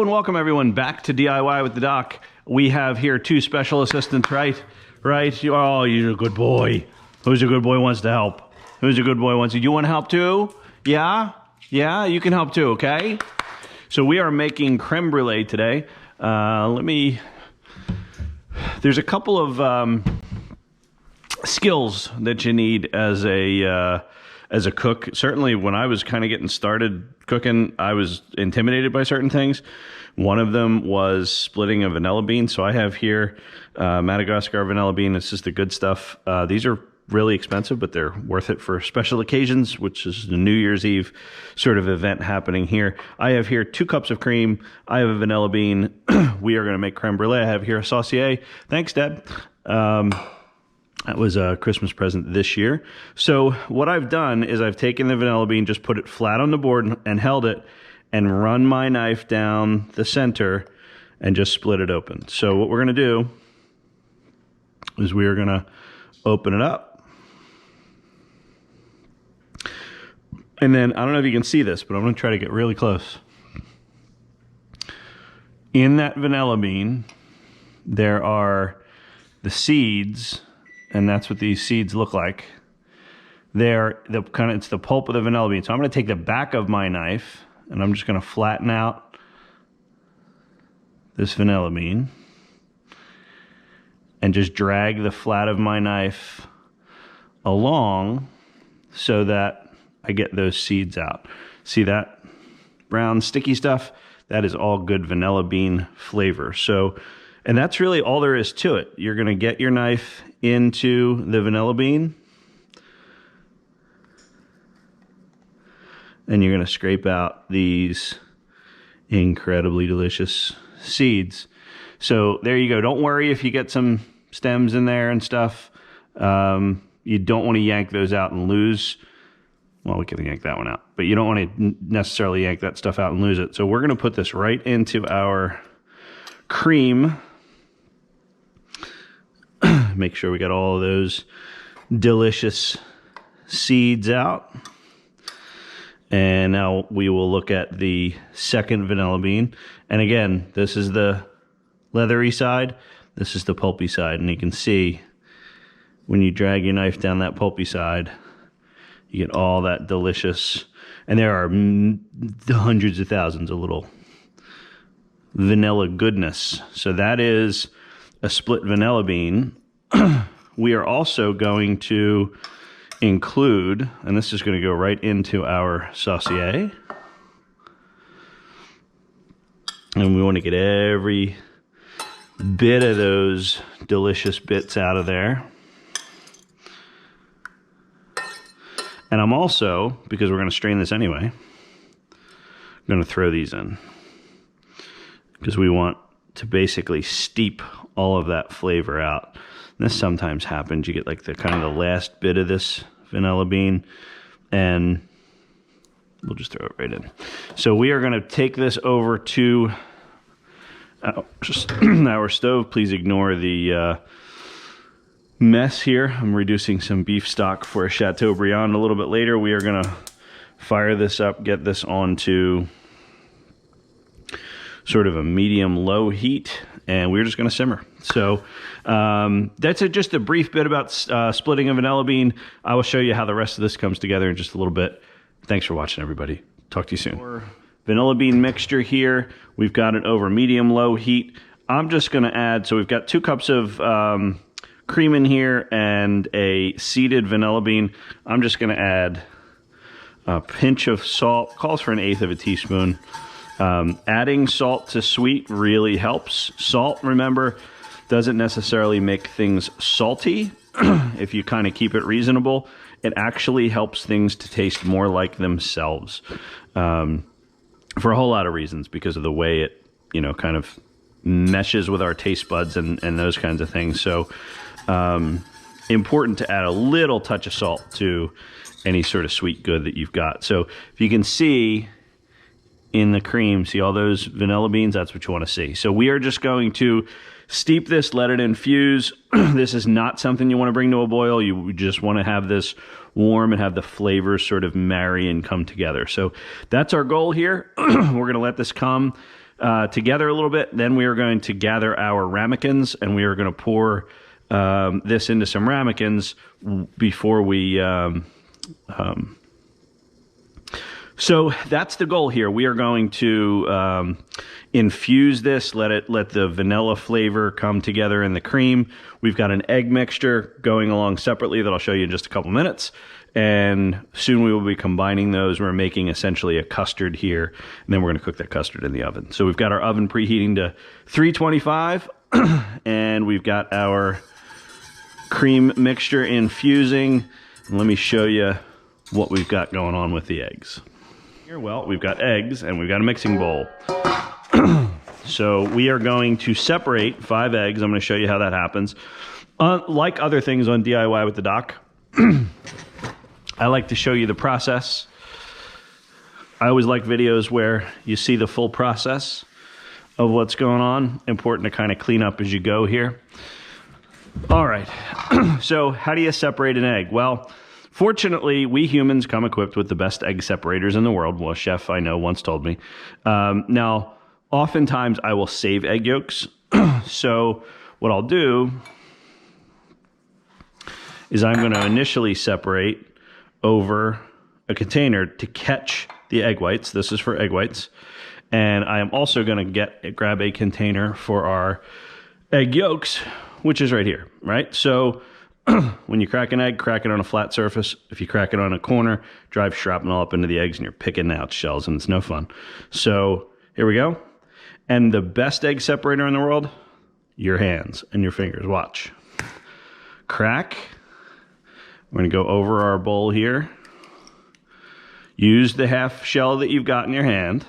and welcome everyone back to DIY with the Doc. We have here two special assistants, right? Oh, you're a good boy. Who's a good boy wants to help? Who's a good boy wants to? You want to help too? Yeah? Yeah, you can help too, okay? So we are making creme brulee today. There's a couple of skills that you need as a cook. Certainly when I was kind of getting started cooking, I was intimidated by certain things. One of them was splitting a vanilla bean. So I have here Madagascar vanilla bean. It's just the good stuff. These are really expensive, but they're worth it for special occasions, which is the New Year's Eve sort of event happening here. I have here 2 cups of cream. I have a vanilla bean. We are going to make creme brulee. I have here a saucier. Thanks, Dad. That was a Christmas present this year. So what I've done is I've taken the vanilla bean, just put it flat on the board and held it and run my knife down the center and just split it open. So what we're going to do is we are going to open it up. And then, I don't know if you can see this, but I'm going to try to get really close. In that vanilla bean, there are the seeds. And that's what these seeds look like. It's the pulp of the vanilla bean. So I'm going to take the back of my knife and I'm just going to flatten out this vanilla bean and just drag the flat of my knife along so that I get those seeds out. See that brown sticky stuff? That is all good vanilla bean flavor. And that's really all there is to it. You're going to get your knife into the vanilla bean and you're going to scrape out these incredibly delicious seeds. So there you go. Don't worry if you get some stems in there and stuff. You don't want to yank those out and lose. Well, we can yank that one out, but you don't want to necessarily yank that stuff out and lose it. So we're going to put this right into our cream. Make sure we got all of those delicious seeds out. And now we will look at the second vanilla bean. And again, this is the leathery side. This is the pulpy side. And you can see when you drag your knife down that pulpy side, you get all that delicious. And there are hundreds of thousands of little vanilla goodness. So that is a split vanilla bean. We are also going to include, and this is going to go right into our saucier. And we want to get every bit of those delicious bits out of there. And I'm also, because we're going to strain this anyway, I'm going to throw these in. Because we want to basically steep all of that flavor out. And this sometimes happens. You get like the kind of the last bit of this vanilla bean, and we'll just throw it right in. So we are going to take this over to our stove. Please ignore the mess here. I'm reducing some beef stock for a Chateaubriand a little bit later. We are going to fire this up, get this onto sort of a medium-low heat, and we're just going to simmer. So that's just a brief bit about splitting a vanilla bean. I will show you how the rest of this comes together in just a little bit. Thanks for watching, everybody. Talk to you soon. More vanilla bean mixture here. We've got it over medium-low heat. I'm just going to add, so we've got 2 cups of cream in here and a seeded vanilla bean. I'm just going to add a pinch of salt. Calls for 1/8 of a teaspoon. Adding salt to sweet really helps. Salt, remember, doesn't necessarily make things salty. If you kind of keep it reasonable, it actually helps things to taste more like themselves, for a whole lot of reasons, because of the way it, kind of meshes with our taste buds and those kinds of things. So important to add a little touch of salt to any sort of sweet good that you've got. So if you can see in the cream, see all those vanilla beans? That's what you want to see. So we are just going to steep this, let it infuse. This is not something you want to bring to a boil. You just want to have this warm and have the flavors sort of marry and come together. So that's our goal here. We're going to let this come together a little bit. Then we are going to gather our ramekins, and we are going to pour this into some ramekins before we... So that's the goal here. We are going to infuse this, let the vanilla flavor come together in the cream. We've got an egg mixture going along separately that I'll show you in just a couple minutes. And soon we will be combining those. We're making essentially a custard here, and then we're going to cook that custard in the oven. So we've got our oven preheating to 325, and we've got our cream mixture infusing. And let me show you what we've got going on with the eggs. Here, well, we've got eggs, and we've got a mixing bowl. So we are going to separate 5 eggs. I'm going to show you how that happens. Like other things on DIY with the Doc, I like to show you the process. I always like videos where you see the full process of what's going on. Important to kind of clean up as you go here. All right, so how do you separate an egg? Well, fortunately, we humans come equipped with the best egg separators in the world. Well, a chef I know once told me. Now, oftentimes I will save egg yolks. So what I'll do is I'm going to initially separate over a container to catch the egg whites. This is for egg whites. And I am also going to grab a container for our egg yolks, which is right here, right? So when you crack an egg, crack it on a flat surface. If you crack it on a corner, drive shrapnel up into the eggs and you're picking out shells, and it's no fun. So here we go. And the best egg separator in the world, your hands and your fingers. Watch. Crack. We're going to go over our bowl here. Use the half shell that you've got in your hand.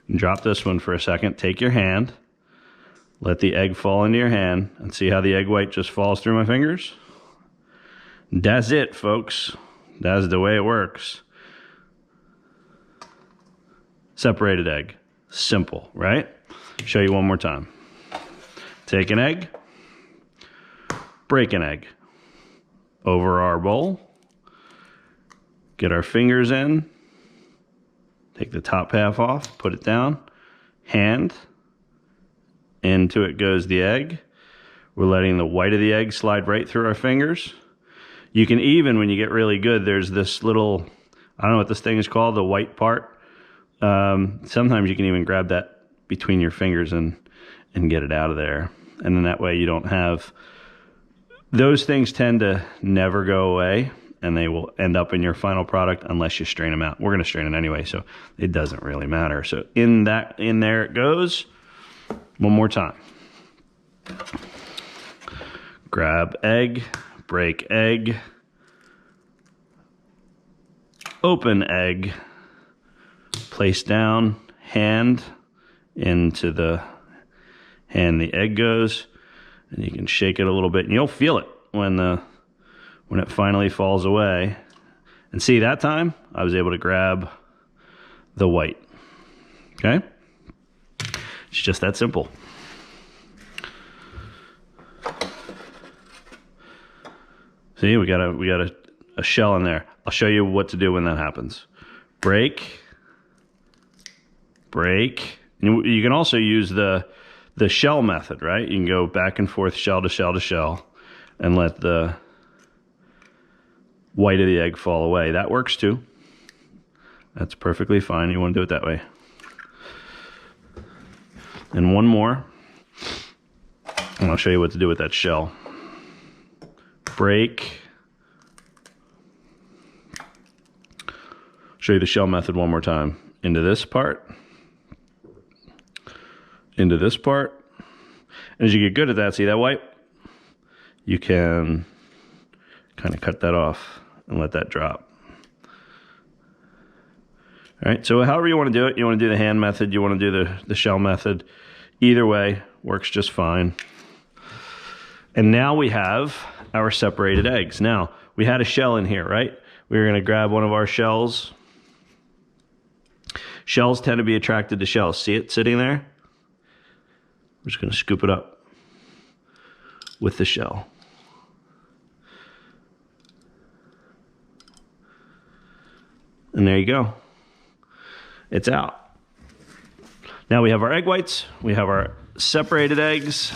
And drop this one for a second. Take your hand. Let the egg fall into your hand. And see how the egg white just falls through my fingers? That's it, folks. That's the way it works. Separated egg. Simple, right? Show you one more time. Take an egg. Break an egg. Over our bowl. Get our fingers in. Take the top half off. Put it down. Hand. Into it goes the egg. We're letting the white of the egg slide right through our fingers. You can even, when you get really good, there's this little, I don't know what this thing is called, the white part. Sometimes you can even grab that between your fingers and get it out of there. And then that way you don't have, those things tend to never go away, and they will end up in your final product unless you strain them out. We're going to strain it anyway, so it doesn't really matter. So in there it goes. One more time. Grab egg, break egg, open egg, place down, hand into the hand the egg goes, and you can shake it a little bit, and you'll feel it when it finally falls away. And see, that time I was able to grab the white. Okay? It's just that simple. See, we got a shell in there. I'll show you what to do when that happens. Break. Break. You can also use the shell method, right? You can go back and forth, shell to shell to shell, and let the white of the egg fall away. That works too. That's perfectly fine. You want to do it that way. And one more, and I'll show you what to do with that shell. Break. Show you the shell method one more time. Into this part. Into this part. And as you get good at that, see that white? You can kind of cut that off and let that drop. All right, so however you want to do it, you want to do the hand method, you want to do the shell method. Either way works just fine. And now we have our separated eggs. Now, we had a shell in here, right? We were going to grab one of our shells. Shells tend to be attracted to shells. See it sitting there? We're just going to scoop it up with the shell. And there you go. It's out. Now we have our egg whites, we have our separated eggs,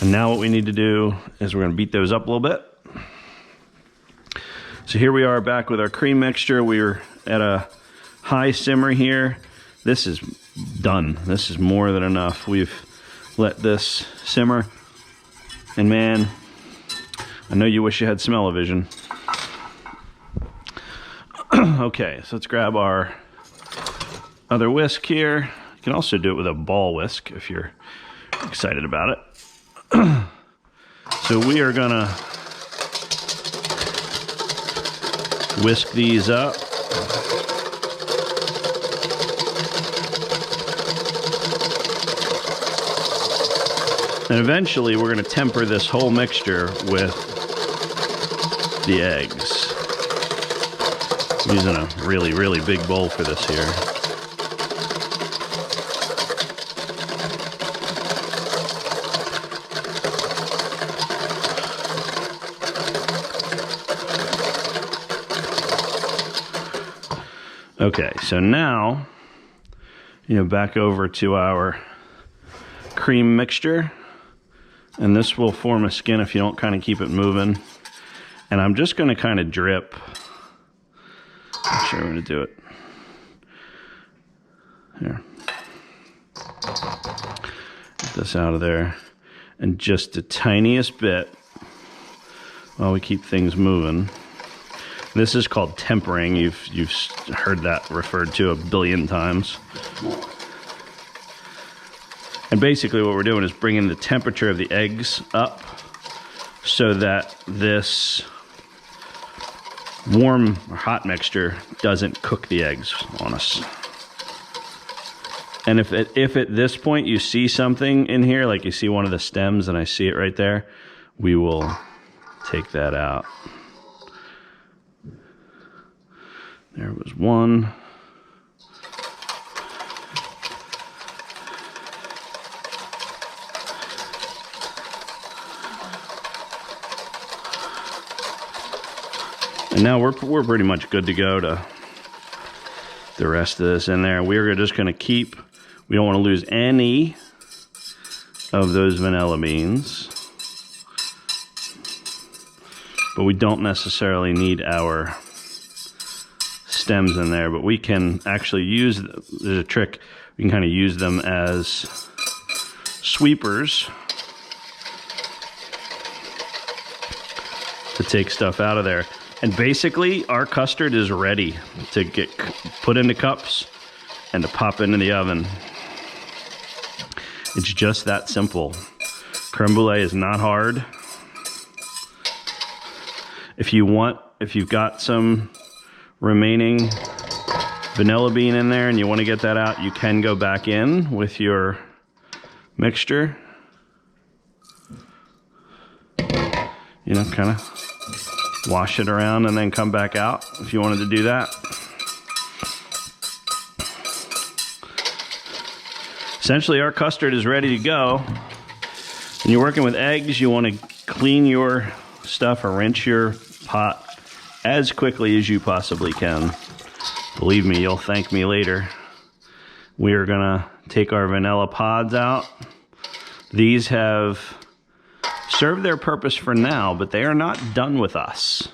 and now what we need to do is we're going to beat those up a little bit. So here we are back with our cream mixture. We're at a high simmer here. This is done. This is more than enough. We've let this simmer, and man, I know you wish you had smell-o-vision. Okay, so let's grab our other whisk here. You can also do it with a ball whisk if you're excited about it. So we are gonna whisk these up. And eventually we're gonna temper this whole mixture with the eggs. I'm using a really, really big bowl for this here. Okay, so now, back over to our cream mixture, and this will form a skin if you don't kind of keep it moving. And I'm just going to kind of drip. I'm sure I'm going to do it. Here. Get this out of there. And just the tiniest bit while we keep things moving. This is called tempering. You've heard that referred to a billion times. And basically what we're doing is bringing the temperature of the eggs up so that this warm or hot mixture doesn't cook the eggs on us. And if at this point you see something in here, like you see one of the stems and I see it right there, we will take that out. There was one. And now we're pretty much good to go to the rest of this in there. We're just going to keep, we don't want to lose any of those vanilla beans. But we don't necessarily need our stems in there, but we can actually use, there's a trick, we can kind of use them as sweepers to take stuff out of there. And basically our custard is ready to get put into cups and to pop into the oven. It's just that simple. Creme brulee is not hard. If you've got some remaining vanilla bean in there and you want to get that out, you can go back in with your mixture. Kind of wash it around and then come back out if you wanted to do that. Essentially, our custard is ready to go. When you're working with eggs, you want to clean your stuff or rinse your pot as quickly as you possibly can. Believe me, you'll thank me later. We are gonna take our vanilla pods out. These have served their purpose for now, but they are not done with us.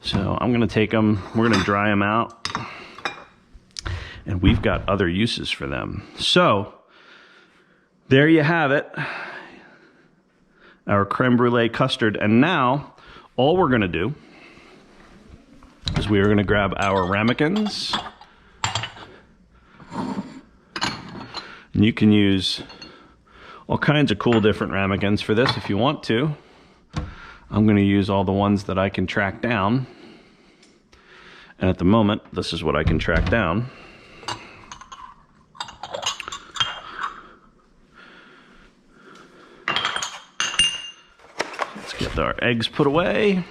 So I'm gonna take them, we're gonna dry them out, and we've got other uses for them. So there you have it, our creme brulee custard. And now all we're gonna do is we are going to grab our ramekins. And you can use all kinds of cool different ramekins for this if you want to. I'm going to use all the ones that I can track down. And at the moment, this is what I can track down. Let's get our eggs put away.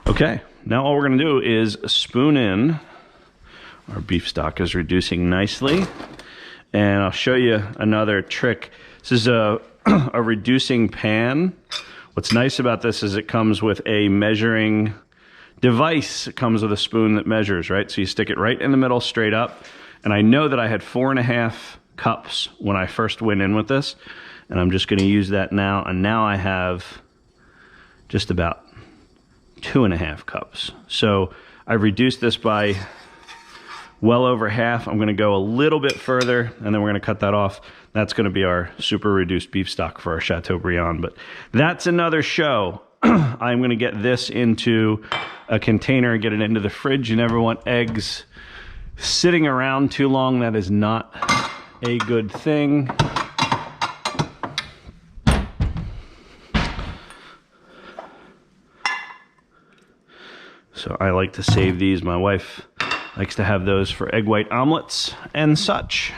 Okay, now all we're going to do is spoon in. Our beef stock is reducing nicely. And I'll show you another trick. This is a reducing pan. What's nice about this is it comes with a measuring device comes with a spoon that measures, right? So you stick it right in the middle, straight up. And I know that I had 4.5 cups when I first went in with this, and I'm just going to use that now. And now I have just about 2.5 cups. So I've reduced this by well over half. I'm going to go a little bit further, and then we're going to cut that off. That's going to be our super reduced beef stock for our Chateaubriand. But that's another show. I'm going to get this into a container and get it into the fridge. You never want eggs sitting around too long. That is not a good thing. So I like to save these. My wife likes to have those for egg white omelets and such.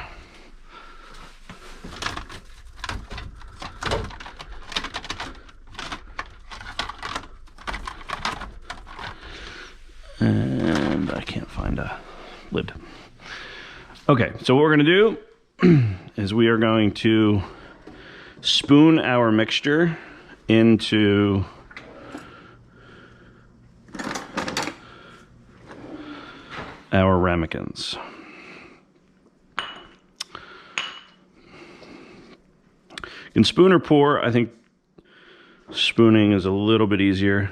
And I can't find a lid. Okay, so what we're going to do is we are going to spoon our mixture into our ramekins. You can spoon or pour. I think spooning is a little bit easier.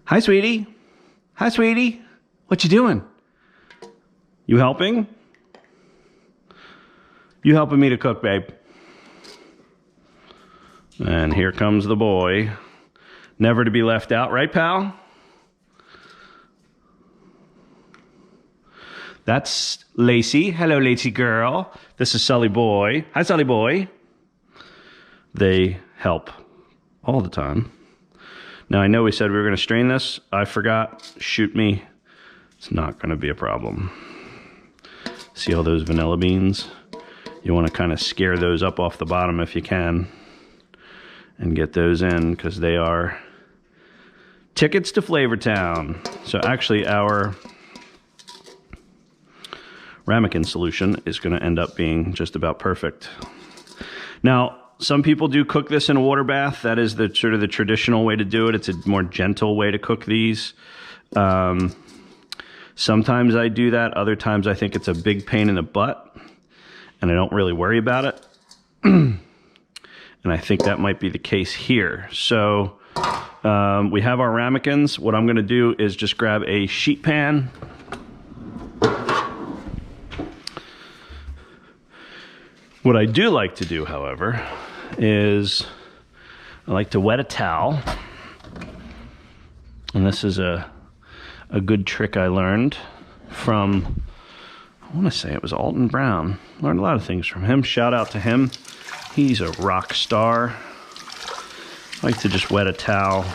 Hi, sweetie. Hi, sweetie. What you doing? You helping? You helping me to cook, babe? And here comes the boy. Never to be left out, right, pal? That's Lacey. Hello, Lacey girl. This is Sully boy. Hi, Sully boy. They help all the time. Now, I know we said we were going to strain this. I forgot. Shoot me. It's not going to be a problem. See all those vanilla beans? You want to kind of scare those up off the bottom if you can and get those in, because they are tickets to Flavortown. So actually our ramekin solution is going to end up being just about perfect. Now, some people do cook this in a water bath. That is the sort of the traditional way to do it. It's a more gentle way to cook these. Sometimes I do that. Other times I think it's a big pain in the butt, and I don't really worry about it. And I think that might be the case here. So we have our ramekins. What I'm going to do is just grab a sheet pan. What I do like to do, however, is I like to wet a towel. And this is a good trick I learned from, I want to say it was Alton Brown. Learned a lot of things from him. Shout out to him. He's a rock star. I like to just wet a towel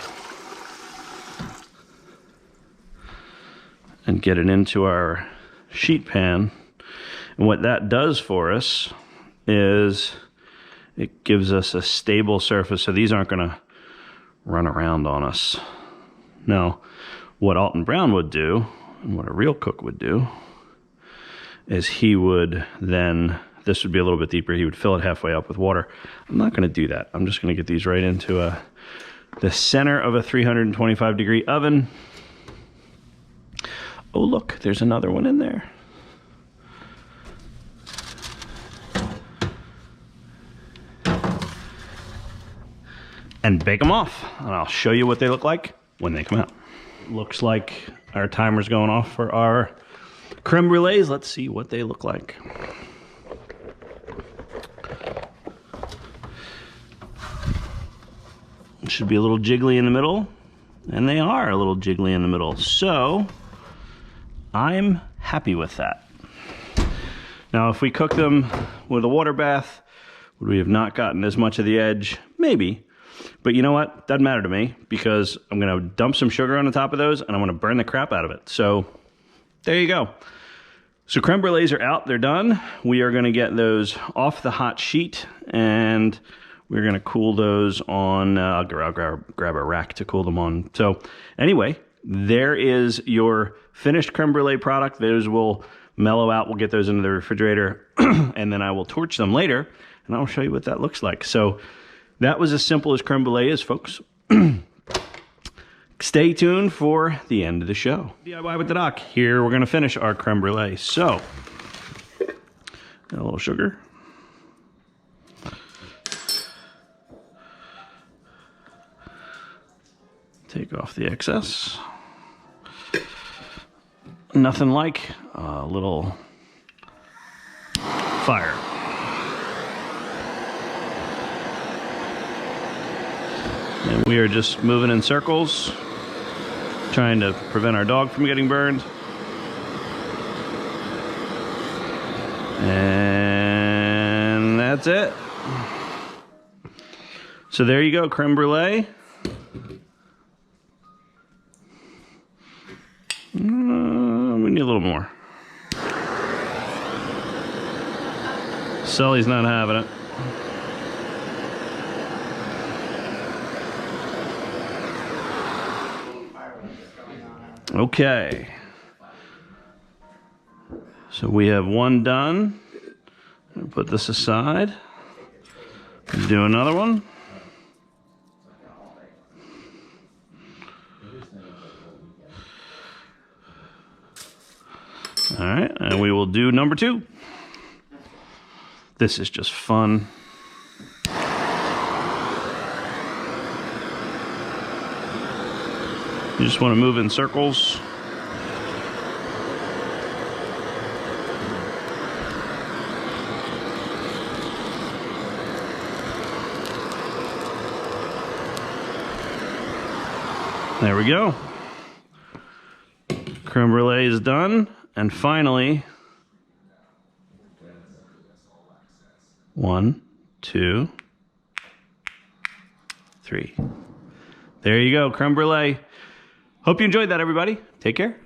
and get it into our sheet pan. And what that does for us is it gives us a stable surface, so these aren't going to run around on us. Now, what Alton Brown would do, and what a real cook would do, is he would then, this would be a little bit deeper, he would fill it halfway up with water. I'm not going to do that. I'm just going to get these right into the center of a 325 degree oven. Oh, look, there's another one in there. And bake them off, and I'll show you what they look like when they come out. Looks like our timer's going off for our creme brulees. Let's see what they look like. It should be a little jiggly in the middle, and they are a little jiggly in the middle. So I'm happy with that. Now, if we cook them with a water bath, would we have not gotten as much of the edge? Maybe. But you know what? Doesn't matter to me, because I'm going to dump some sugar on the top of those and I'm going to burn the crap out of it. So there you go. So creme brulees are out. They're done. We are going to get those off the hot sheet, and we're going to cool those on, I'll grab a rack to cool them on. So anyway, there is your finished creme brulee product. Those will mellow out. We'll get those into the refrigerator and then I will torch them later and I'll show you what that looks like. So that was as simple as creme brulee is, folks. Stay tuned for the end of the show. DIY with the Doc. Here we're going to finish our creme brulee. So, a little sugar. Take off the excess. Nothing like a little fire. And we are just moving in circles, trying to prevent our dog from getting burned. And that's it. So there you go, creme brulee. We need a little more. Sully's not having it. Okay. So we have one done. Put this aside. Do another one. All right, and we will do number 2. This is just fun. You just want to move in circles. There we go. Creme brulee is done. And finally, 1, 2, 3. There you go, creme brulee. Hope you enjoyed that, everybody. Take care.